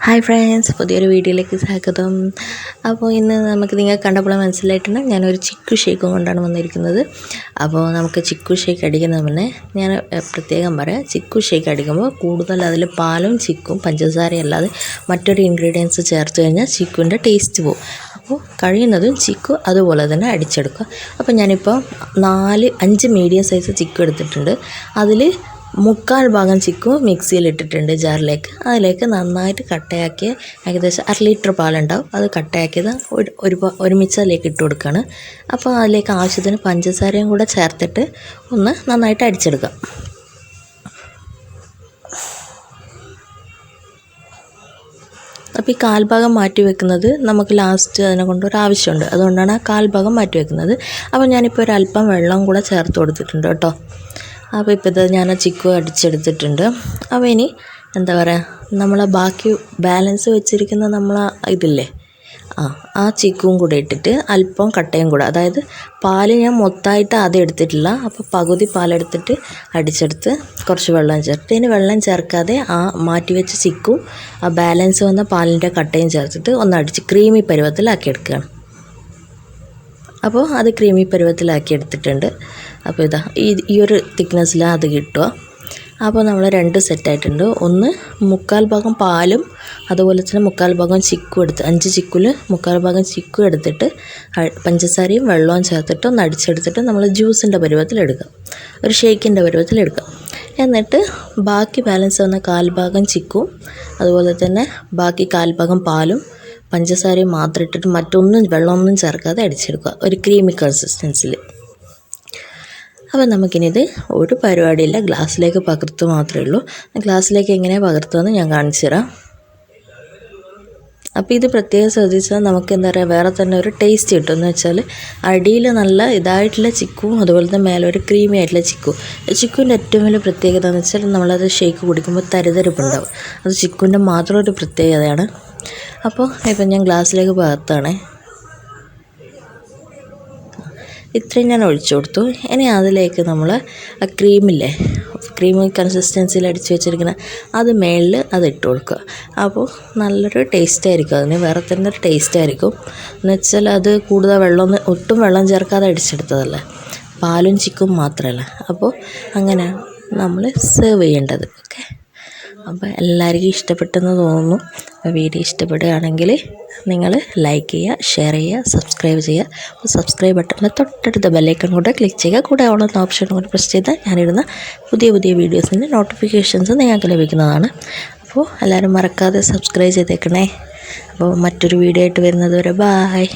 Hi friends, പുതിയൊരു വീഡിയോയിലേക്ക് സ്വാഗതം. അപ്പോൾ ഇന്ന് നമുക്ക് നിങ്ങൾക്ക് കണ്ടപ്പോൾ മനസ്സിലായിട്ടുണ്ട് ഞാനൊരു ചിക്കു ഷേക്കും കൊണ്ടാണ് വന്നിരിക്കുന്നത്. അപ്പോൾ നമുക്ക് ചിക്കു ഷേക്ക് അടിക്കുന്ന മുന്നേ ഞാൻ പ്രത്യേകം പറയാം, ചിക്കു ഷേക്ക് അടിക്കുമ്പോൾ കൂടുതൽ അതിൽ പാലും ചിക്കും പഞ്ചസാരയും അല്ലാതെ മറ്റൊരു ഇൻഗ്രീഡിയൻസ് ചേർത്ത് കഴിഞ്ഞാൽ ചിക്കുവിൻ്റെ ടേസ്റ്റ് പോകും. അപ്പോൾ കഴിയുന്നതും ചിക്കു അതുപോലെ തന്നെ അടിച്ചെടുക്കുക. അപ്പോൾ ഞാനിപ്പോൾ 5 മീഡിയം സൈസ് ചിക്കു എടുത്തിട്ടുണ്ട്. അതിൽ 3/4 ഭാഗം ചിക്കു മിക്സിയിലിട്ടിട്ടുണ്ട് ജാറിലേക്ക്. അതിലേക്ക് നന്നായിട്ട് കട്ടയാക്കിയ ഏകദേശം 1/2 ലിറ്റർ പാലുണ്ടാവും, അത് കട്ടയാക്കിയത് ഒരുമിച്ച് അതിലേക്ക് ഇട്ട് കൊടുക്കുകയാണ്. അപ്പോൾ അതിലേക്ക് ആവശ്യത്തിന് പഞ്ചസാരയും കൂടെ ചേർത്തിട്ട് ഒന്ന് നന്നായിട്ട് അടിച്ചെടുക്കാം. അപ്പോൾ ഈ 1/4 ഭാഗം മാറ്റി വെക്കുന്നത് നമുക്ക് ലാസ്റ്റ് അതിനെ കൊണ്ടൊരു ആവശ്യമുണ്ട്, അതുകൊണ്ടാണ് ആ 1/4 ഭാഗം മാറ്റി വെക്കുന്നത്. അപ്പോൾ ഞാനിപ്പോൾ ഒരല്പം വെള്ളം കൂടെ ചേർത്ത് കൊടുത്തിട്ടുണ്ട് കേട്ടോ. അപ്പോൾ ഇപ്പോൾ ഇത് ഞാൻ ചിക്കു അടിച്ചെടുത്തിട്ടുണ്ട്. അപ്പോൾ ഇനി എന്താ പറയുക, നമ്മളെ ബാക്കി ബാലൻസ് വെച്ചിരിക്കുന്ന ഇതില്ലേ, ആ ചിക്കുവും കൂടെ ഇട്ടിട്ട് അല്പം കട്ടയും കൂടെ, അതായത് പാല് ഞാൻ മൊത്തമായിട്ട് ആദ്യം എടുത്തിട്ടില്ല, അപ്പോൾ പകുതി പാലെടുത്തിട്ട് അടിച്ചെടുത്ത് കുറച്ച് വെള്ളം ചേർത്ത്, ഇനി വെള്ളം ചേർക്കാതെ ആ മാറ്റി വെച്ച ചിക്കും ആ ബാലൻസ് വന്ന പാലിൻ്റെ കട്ടയും ചേർത്തിട്ട് ഒന്ന് അടിച്ച് ക്രീമി പരുവത്തിലാക്കി എടുക്കുകയാണ്. അപ്പോൾ അത് ക്രീമി പരുവത്തിലാക്കി എടുത്തിട്ടുണ്ട്. അപ്പോൾ ഈ ഒരു തിക്നെസ്സിലാണ് അത് കിട്ടുക. അപ്പോൾ നമ്മൾ 2 സെറ്റായിട്ടുണ്ട്. ഒന്ന് 3/4 ഭാഗം പാലും അതുപോലെ തന്നെ 3/4 ഭാഗം ചിക്കു എടുത്ത് 5 ചിക്കുവിൽ 3/4 ഭാഗം ചിക്കു എടുത്തിട്ട് പഞ്ചസാരയും വെള്ളവും ചേർത്തിട്ട് ഒന്ന് അടിച്ചെടുത്തിട്ട് നമ്മൾ ജ്യൂസിൻ്റെ പരുവത്തിലെടുക്കാം, ഒരു ഷേക്കിൻ്റെ പരുവത്തിലെടുക്കാം. എന്നിട്ട് ബാക്കി ബാലൻസ് വന്ന 1/4 ഭാഗം ചിക്കും അതുപോലെ തന്നെ ബാക്കി 1/4 ഭാഗം പാലും പഞ്ചസാരയും മാത്രം ഇട്ടിട്ട് മറ്റൊന്നും വെള്ളമൊന്നും ചേർക്കാതെ അടിച്ചെടുക്കുക, ഒരു ക്രീമി കൺസിസ്റ്റൻസിൽ. അപ്പോൾ നമുക്കിനിത് ഒരു പരിപാടിയില്ല, ഗ്ലാസ്സിലേക്ക് പകർത്തുക മാത്രമേ ഉള്ളൂ. ഗ്ലാസ്സിലേക്ക് എങ്ങനെയാണ് പകർത്തുകയെന്ന് ഞാൻ കാണിച്ചു തരാം. അപ്പോൾ ഇത് പ്രത്യേകം ശ്രദ്ധിച്ചാൽ നമുക്ക് എന്താ പറയുക, വേറെ തന്നെ ഒരു ടേസ്റ്റ് കിട്ടും. എന്ന് വെച്ചാൽ അടിയിൽ നല്ല ഇതായിട്ടുള്ള ചിക്കും അതുപോലെ തന്നെ മേലെ ഒരു ക്രീമി ആയിട്ടുള്ള ചിക്കുവിൻ്റെ ഏറ്റവും വലിയ പ്രത്യേകത എന്ന് വെച്ചാൽ നമ്മളത് ഷേക്ക് കുടിക്കുമ്പോൾ തരിതരിപ്പുണ്ടാവും, അത് ചിക്കുവിൻ്റെ മാത്രം ഒരു പ്രത്യേകതയാണ്. അപ്പോൾ ഇപ്പം ഞാൻ ഗ്ലാസ്സിലേക്ക് പകർത്താണേ. ഇത്രയും ഞാൻ ഒഴിച്ചു കൊടുത്തു. ഇനി അതിലേക്ക് നമ്മൾ ആ ക്രീമില്ലേ, ക്രീമി കൺസിസ്റ്റൻസിയിൽ അടിച്ച് വെച്ചിരിക്കുന്ന അത് മേളിൽ അത് ഇട്ട് കൊടുക്കുക. അപ്പോൾ നല്ലൊരു ടേസ്റ്റ് ആയിരിക്കും, അതിന് വേറെ തന്നെ ഒരു ടേസ്റ്റ് ആയിരിക്കും. എന്ന് വെച്ചാൽ അത് കൂടുതൽ ഒട്ടും വെള്ളം ചേർക്കാതെ അടിച്ചെടുത്തതല്ലേ, പാലും ചിക്കും മാത്രമല്ല. അപ്പോൾ അങ്ങനെ നമ്മൾ സെർവ് ചെയ്യേണ്ടത്. ഓക്കെ, അപ്പോൾ എല്ലാവർക്കും ഇഷ്ടപ്പെട്ടെന്ന് തോന്നുന്നു. അപ്പോൾ വീഡിയോ ഇഷ്ടപ്പെടുകയാണെങ്കിൽ നിങ്ങൾ ലൈക്ക് ചെയ്യുക, ഷെയർ ചെയ്യുക, സബ്സ്ക്രൈബ് ചെയ്യുക. അപ്പോൾ സബ്സ്ക്രൈബ് ബട്ടണിൽ തൊട്ടടുത്ത ബെല്ലൈക്കൺ കൂടെ ക്ലിക്ക് ചെയ്യുക. കൂടെ ഓണെന്ന ഓപ്ഷൻ കൂടെ പ്രസ് ചെയ്താൽ ഞാനിടുന്ന പുതിയ വീഡിയോസിൻ്റെ നോട്ടിഫിക്കേഷൻസ് നിങ്ങൾക്ക് ലഭിക്കുന്നതാണ്. അപ്പോൾ എല്ലാവരും മറക്കാതെ സബ്സ്ക്രൈബ് ചെയ്തേക്കണേ. അപ്പോൾ മറ്റൊരു വീഡിയോ ആയിട്ട് വരുന്നത് വരെ ബായ്.